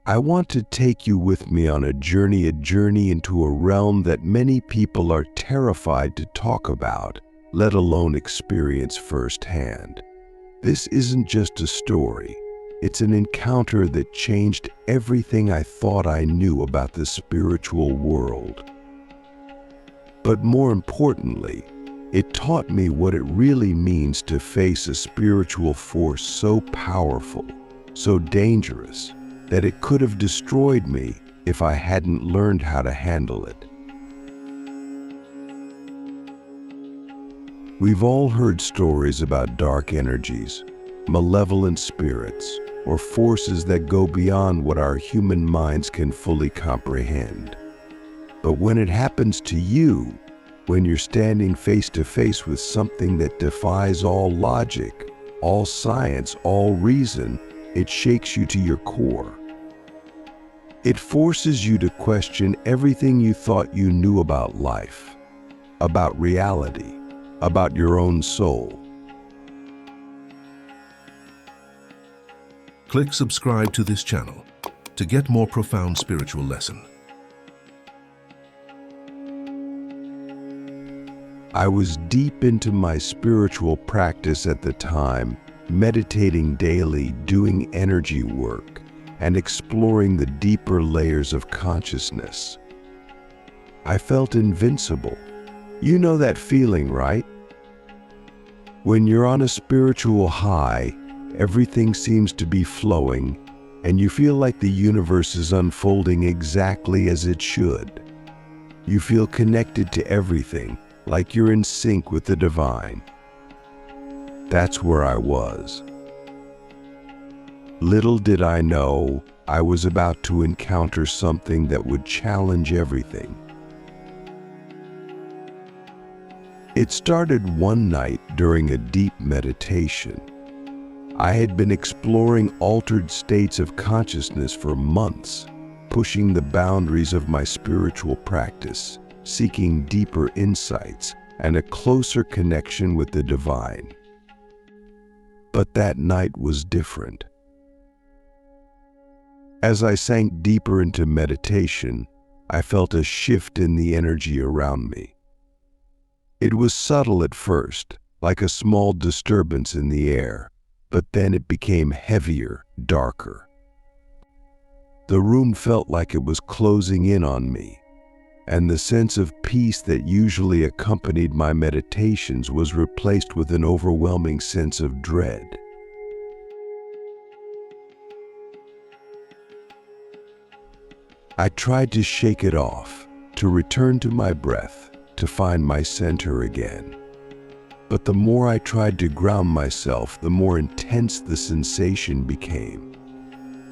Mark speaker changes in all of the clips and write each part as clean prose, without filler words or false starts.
Speaker 1: I want to take you with me on a journey into a realm that many people are terrified to talk about, let alone experience firsthand. This isn't just a story. It's an encounter that changed everything I thought I knew about the spiritual world. But more importantly, it taught me what it really means to face a spiritual force so powerful, so dangerous, that it could have destroyed me if I hadn't learned how to handle it. We've all heard stories about dark energies, malevolent spirits, or forces that go beyond what our human minds can fully comprehend. But when it happens to you, when you're standing face to face with something that defies all logic, all science, all reason, it shakes you to your core. It forces you to question everything you thought you knew about life, about reality, about your own soul.
Speaker 2: Click subscribe to this channel to get more profound spiritual lesson.
Speaker 1: I was deep into my spiritual practice at the time, meditating daily, doing energy work, and exploring the deeper layers of consciousness. I felt invincible. You know that feeling, right? When you're on a spiritual high, everything seems to be flowing, and you feel like the universe is unfolding exactly as it should. You feel connected to everything, like you're in sync with the divine. That's where I was. Little did I know, I was about to encounter something that would challenge everything. It started one night during a deep meditation. I had been exploring altered states of consciousness for months, pushing the boundaries of my spiritual practice, seeking deeper insights and a closer connection with the divine. But that night was different. As I sank deeper into meditation, I felt a shift in the energy around me. It was subtle at first, like a small disturbance in the air, but then it became heavier, darker. The room felt like it was closing in on me, and the sense of peace that usually accompanied my meditations was replaced with an overwhelming sense of dread. I tried to shake it off, to return to my breath, to find my center again. But the more I tried to ground myself, the more intense the sensation became.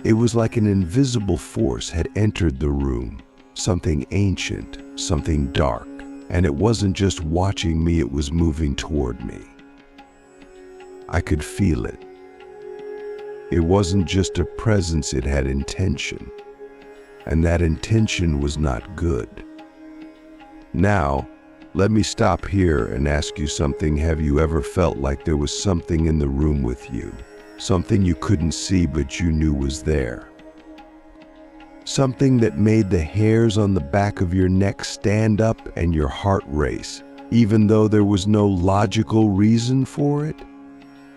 Speaker 1: It was like an invisible force had entered the room, something ancient, something dark, and it wasn't just watching me, it was moving toward me. I could feel it. It wasn't just a presence, it had intention. And that intention was not good. Now, let me stop here and ask you something. Have you ever felt like there was something in the room with you? Something you couldn't see but you knew was there? Something that made the hairs on the back of your neck stand up and your heart race, even though there was no logical reason for it?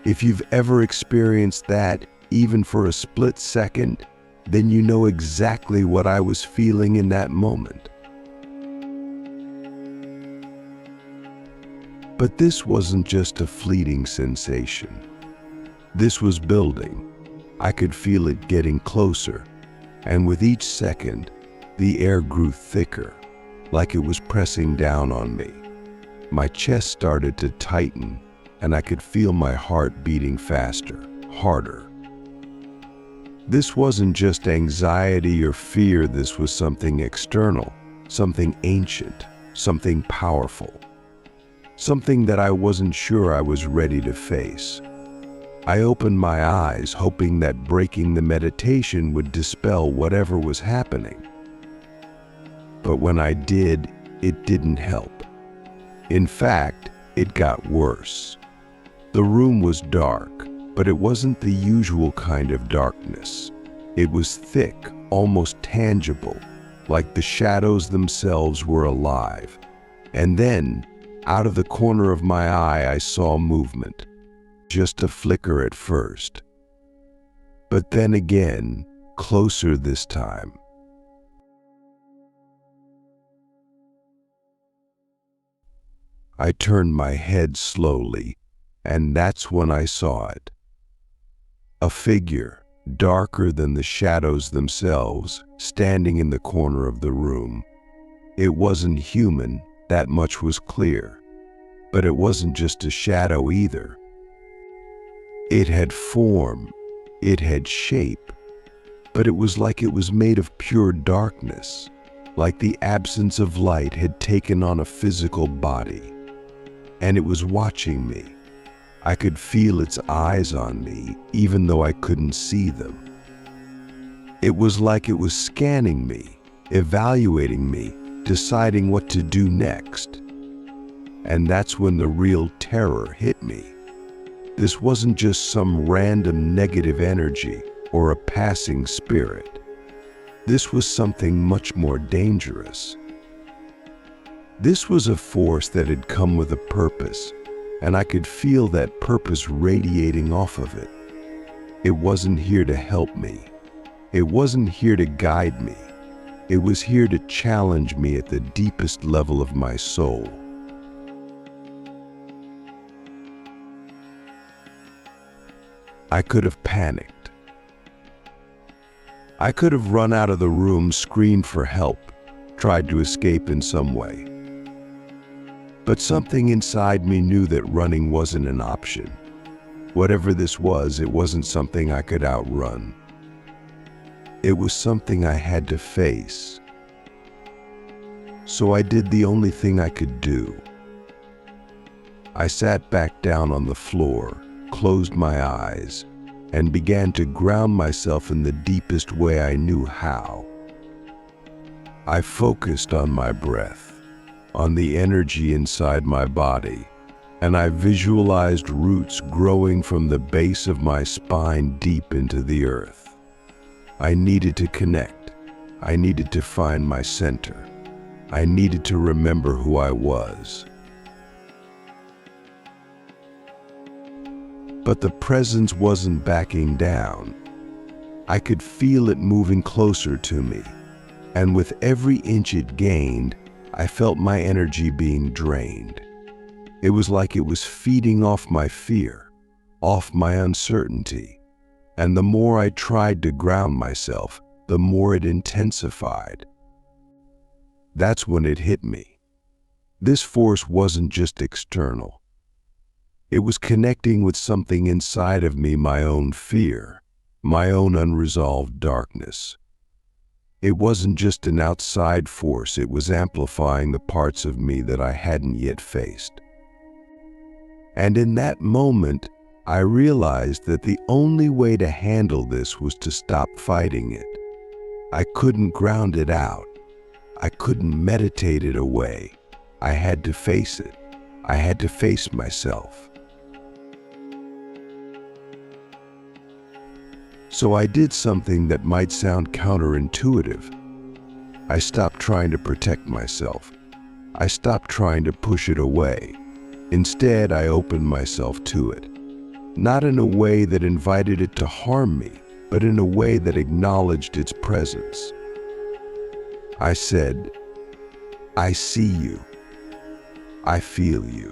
Speaker 1: If you've ever experienced that, even for a split second, then you know exactly what I was feeling in that moment. But this wasn't just a fleeting sensation. This was building. I could feel it getting closer, and with each second, the air grew thicker, like it was pressing down on me. My chest started to tighten, and I could feel my heart beating faster, harder. This wasn't just anxiety or fear, this was something external, something ancient, something powerful, something that I wasn't sure I was ready to face. I opened my eyes, hoping that breaking the meditation would dispel whatever was happening. But when I did, it didn't help. In fact, it got worse. The room was dark, but it wasn't the usual kind of darkness. It was thick, almost tangible, like the shadows themselves were alive. And then, out of the corner of my eye, I saw movement. Just a flicker at first. But then again, closer this time. I turned my head slowly, and that's when I saw it. A figure, darker than the shadows themselves, standing in the corner of the room. It wasn't human, that much was clear. But it wasn't just a shadow either. It had form, it had shape, but it was like it was made of pure darkness, like the absence of light had taken on a physical body. And it was watching me. I could feel its eyes on me, even though I couldn't see them. It was like it was scanning me, evaluating me, deciding what to do next. And that's when the real terror hit me. This wasn't just some random negative energy or a passing spirit. This was something much more dangerous. This was a force that had come with a purpose, and I could feel that purpose radiating off of it. It wasn't here to help me. It wasn't here to guide me. It was here to challenge me at the deepest level of my soul. I could have panicked. I could have run out of the room, screamed for help, tried to escape in some way. But something inside me knew that running wasn't an option. Whatever this was, it wasn't something I could outrun. It was something I had to face. So I did the only thing I could do. I sat back down on the floor, closed my eyes, and began to ground myself in the deepest way I knew how. I focused on my breath, on the energy inside my body, and I visualized roots growing from the base of my spine deep into the earth. I needed to connect. I needed to find my center. I needed to remember who I was. But the presence wasn't backing down. I could feel it moving closer to me, and with every inch it gained, I felt my energy being drained. It was like it was feeding off my fear, off my uncertainty, and the more I tried to ground myself, the more it intensified. That's when it hit me. This force wasn't just external. It was connecting with something inside of me, my own fear, my own unresolved darkness. It wasn't just an outside force, it was amplifying the parts of me that I hadn't yet faced. And in that moment, I realized that the only way to handle this was to stop fighting it. I couldn't ground it out. I couldn't meditate it away. I had to face it. I had to face myself. So I did something that might sound counterintuitive. I stopped trying to protect myself. I stopped trying to push it away. Instead, I opened myself to it. Not in a way that invited it to harm me, but in a way that acknowledged its presence. I said, I see you. I feel you.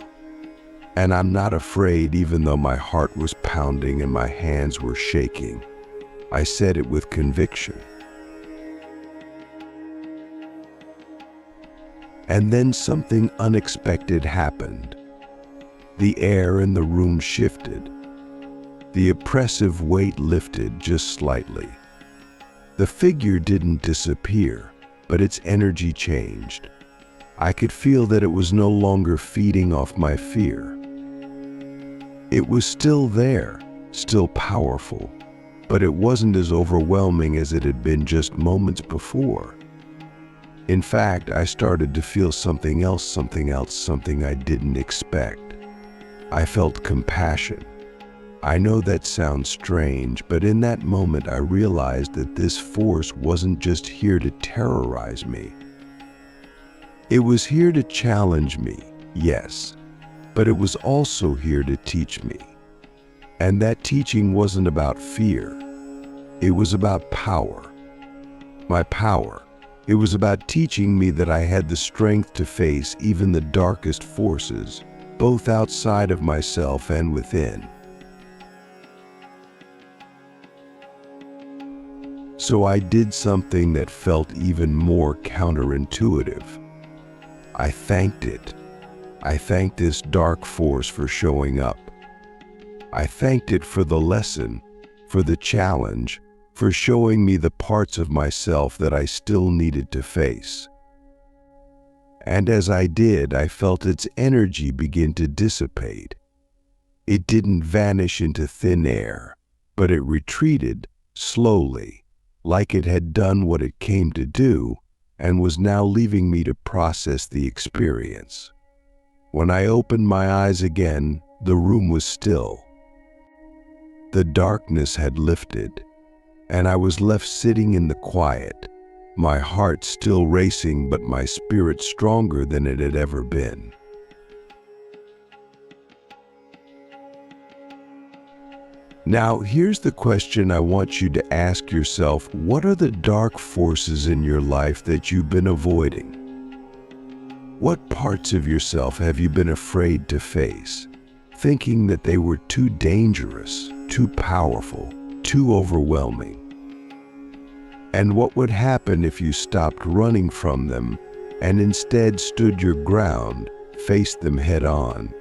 Speaker 1: And I'm not afraid, even though my heart was pounding and my hands were shaking. I said it with conviction. And then something unexpected happened. The air in the room shifted. The oppressive weight lifted just slightly. The figure didn't disappear, but its energy changed. I could feel that it was no longer feeding off my fear. It was still there, still powerful, but it wasn't as overwhelming as it had been just moments before. In fact, I started to feel something else, something I didn't expect. I felt compassion. I know that sounds strange, but in that moment I realized that this force wasn't just here to terrorize me. It was here to challenge me, yes, but it was also here to teach me. And that teaching wasn't about fear. It was about power. My power. It was about teaching me that I had the strength to face even the darkest forces, both outside of myself and within. So I did something that felt even more counterintuitive. I thanked it. I thanked this dark force for showing up. I thanked it for the lesson, for the challenge, for showing me the parts of myself that I still needed to face. And as I did, I felt its energy begin to dissipate. It didn't vanish into thin air, but it retreated slowly, like it had done what it came to do and was now leaving me to process the experience. When I opened my eyes again, the room was still. The darkness had lifted, and I was left sitting in the quiet, my heart still racing but my spirit stronger than it had ever been. Now, here's the question I want you to ask yourself. What are the dark forces in your life that you've been avoiding? What parts of yourself have you been afraid to face, thinking that they were too dangerous, too powerful, too overwhelming? And what would happen if you stopped running from them and instead stood your ground, faced them head on,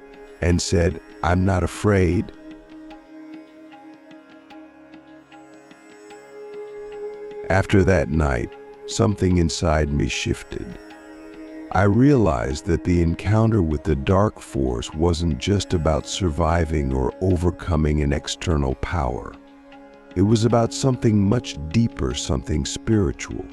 Speaker 1: and said, "I'm not afraid"? After that night, something inside me shifted. I realized that the encounter with the dark force wasn't just about surviving or overcoming an external power. It was about something much deeper, something spiritual.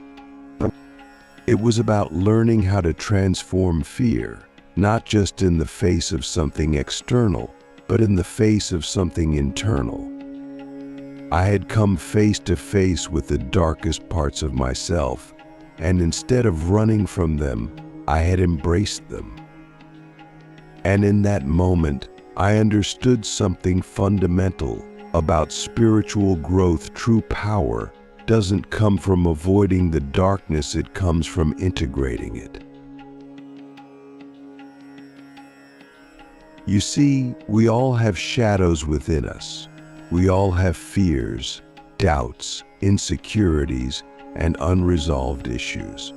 Speaker 1: It was about learning how to transform fear, not just in the face of something external, but in the face of something internal. I had come face to face with the darkest parts of myself, and instead of running from them, I had embraced them. And in that moment, I understood something fundamental about spiritual growth. True power doesn't come from avoiding the darkness, it comes from integrating it. You see, we all have shadows within us. We all have fears, doubts, insecurities, and unresolved issues.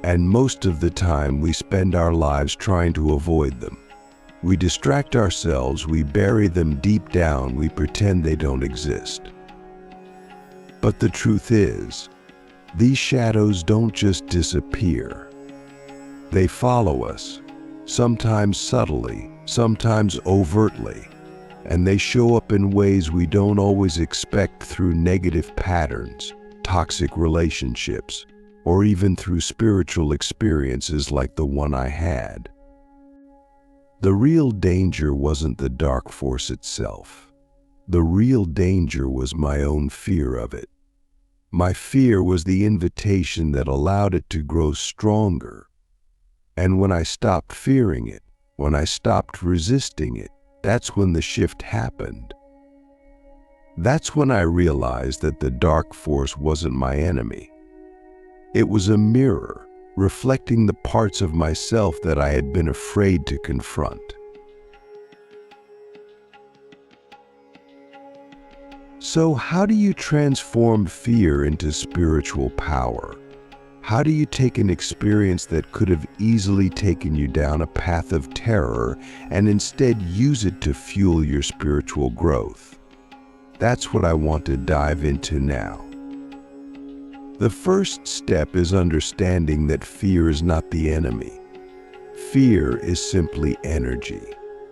Speaker 1: And most of the time we spend our lives trying to avoid them. We distract ourselves, we bury them deep down, we pretend they don't exist. But the truth is, these shadows don't just disappear. They follow us, sometimes subtly, sometimes overtly. And they show up in ways we don't always expect, through negative patterns, toxic relationships, or even through spiritual experiences like the one I had. The real danger wasn't the dark force itself. The real danger was my own fear of it. My fear was the invitation that allowed it to grow stronger. And when I stopped fearing it, when I stopped resisting it, that's when the shift happened. That's when I realized that the dark force wasn't my enemy. It was a mirror, reflecting the parts of myself that I had been afraid to confront. So how do you transform fear into spiritual power? How do you take an experience that could have easily taken you down a path of terror and instead use it to fuel your spiritual growth? That's what I want to dive into now. The first step is understanding that fear is not the enemy. Fear is simply energy.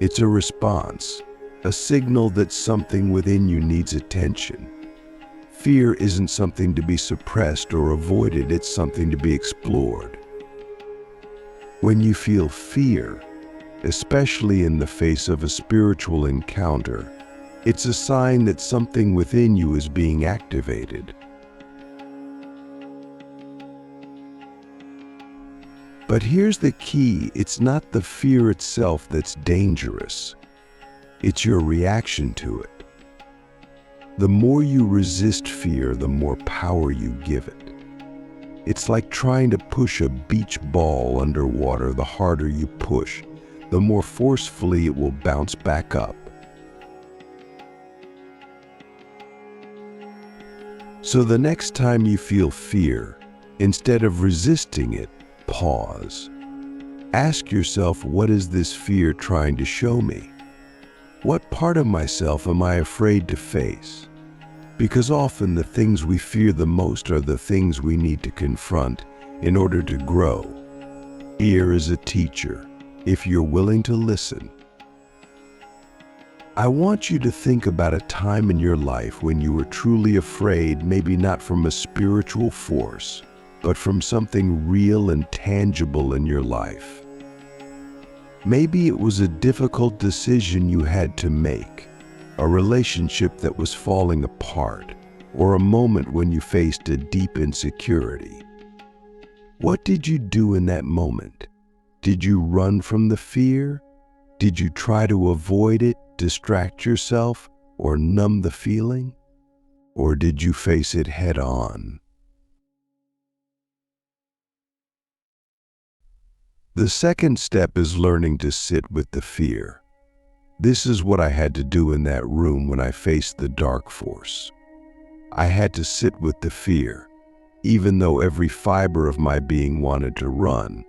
Speaker 1: It's a response, a signal that something within you needs attention. Fear isn't something to be suppressed or avoided, it's something to be explored. When you feel fear, especially in the face of a spiritual encounter, It's a sign that something within you is being activated. But here's the key: it's not the fear itself that's dangerous. It's your reaction to it. The more you resist fear, the more power you give it. It's like trying to push a beach ball underwater. The harder you push, the more forcefully it will bounce back up. So the next time you feel fear, instead of resisting it, pause. Ask yourself, what is this fear trying to show me? What part of myself am I afraid to face? Because often the things we fear the most are the things we need to confront in order to grow. Fear is a teacher, if you're willing to listen. I want you to think about a time in your life when you were truly afraid, maybe not from a spiritual force, but from something real and tangible in your life. Maybe it was a difficult decision you had to make, a relationship that was falling apart, or a moment when you faced a deep insecurity. What did you do in that moment? Did you run from the fear? Did you try to avoid it, distract yourself, or numb the feeling? Or did you face it head on? The second step is learning to sit with the fear. This is what I had to do in that room when I faced the dark force. I had to sit with the fear, even though every fiber of my being wanted to run.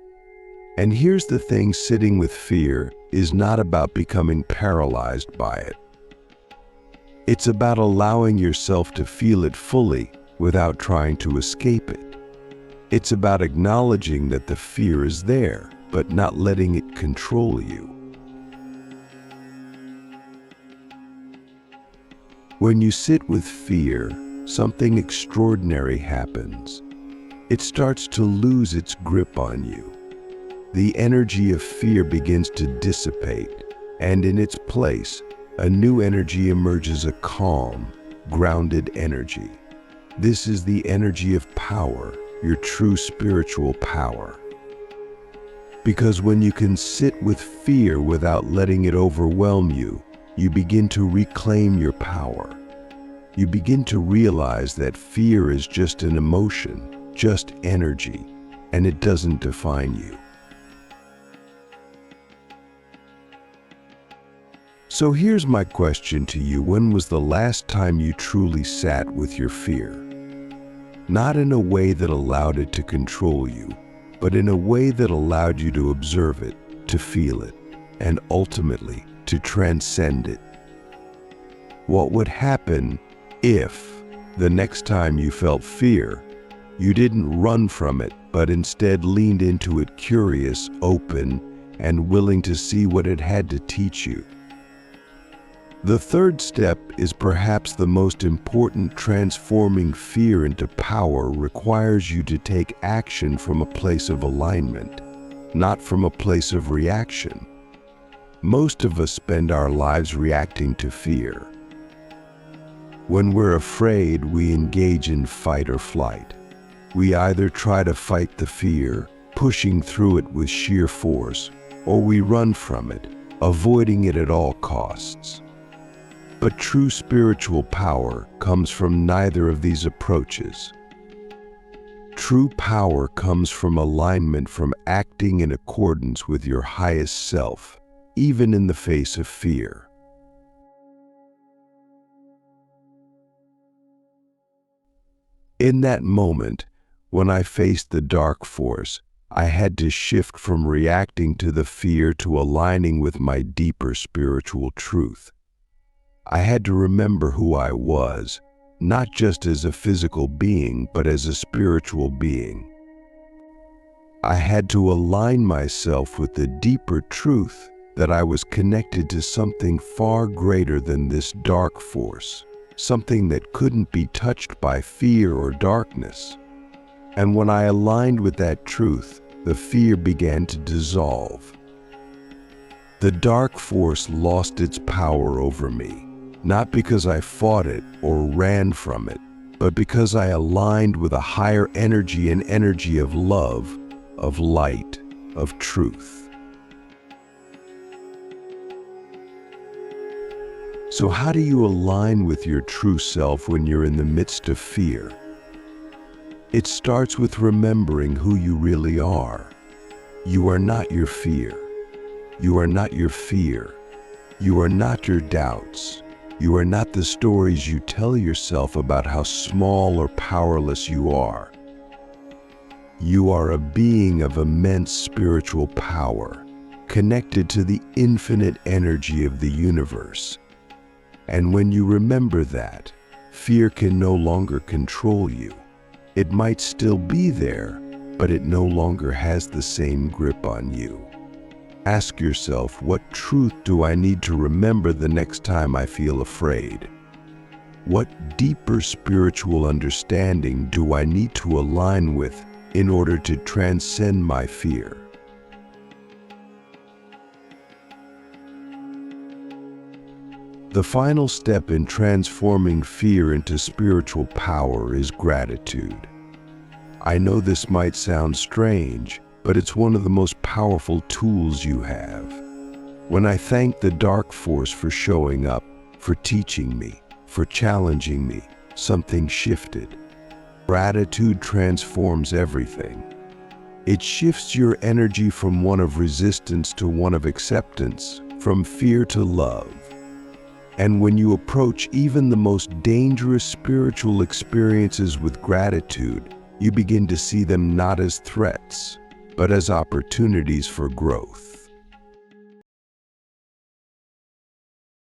Speaker 1: And here's the thing: sitting with fear is not about becoming paralyzed by it. It's about allowing yourself to feel it fully without trying to escape it. It's about acknowledging that the fear is there, but not letting it control you. When you sit with fear, something extraordinary happens. It starts to lose its grip on you. The energy of fear begins to dissipate, and in its place, a new energy emerges, a calm, grounded energy. This is the energy of power, your true spiritual power. Because when you can sit with fear without letting it overwhelm you, you begin to reclaim your power. You begin to realize that fear is just an emotion, just energy, and it doesn't define you. So here's my question to you: when was the last time you truly sat with your fear? Not in a way that allowed it to control you, but in a way that allowed you to observe it, to feel it, and ultimately to transcend it. What would happen if, the next time you felt fear, you didn't run from it, but instead leaned into it, curious, open, and willing to see what it had to teach you? The third step is perhaps the most important. Transforming fear into power requires you to take action from a place of alignment, not from a place of reaction. Most of us spend our lives reacting to fear. When we're afraid, we engage in fight or flight. We either try to fight the fear, pushing through it with sheer force, or we run from it, avoiding it at all costs. But true spiritual power comes from neither of these approaches. True power comes from alignment, from acting in accordance with your highest self, even in the face of fear. In that moment, when I faced the dark force, I had to shift from reacting to the fear to aligning with my deeper spiritual truth. I had to remember who I was, not just as a physical being, but as a spiritual being. I had to align myself with the deeper truth that I was connected to something far greater than this dark force, something that couldn't be touched by fear or darkness. And when I aligned with that truth, the fear began to dissolve. The dark force lost its power over me. not because I fought it or ran from it, but because I aligned with a higher energy, an energy of love, of light, of truth. So how do you align with your true self when you're in the midst of fear? It starts with remembering who you really are. You are not your fear. You are not your fear. You are not your doubts. You are not the stories you tell yourself about how small or powerless you are. You are a being of immense spiritual power, connected to the infinite energy of the universe. And when you remember that, fear can no longer control you. It might still be there, but it no longer has the same grip on you. Ask yourself, what truth do I need to remember the next time I feel afraid? What deeper spiritual understanding do I need to align with in order to transcend my fear? The final step in transforming fear into spiritual power is gratitude. I know this might sound strange, but it's one of the most powerful tools you have. When I thank the dark force for showing up, for teaching me, for challenging me, something shifted. Gratitude transforms everything. It shifts your energy from one of resistance to one of acceptance, from fear to love. And when you approach even the most dangerous spiritual experiences with gratitude, you begin to see them not as threats, but as opportunities for growth.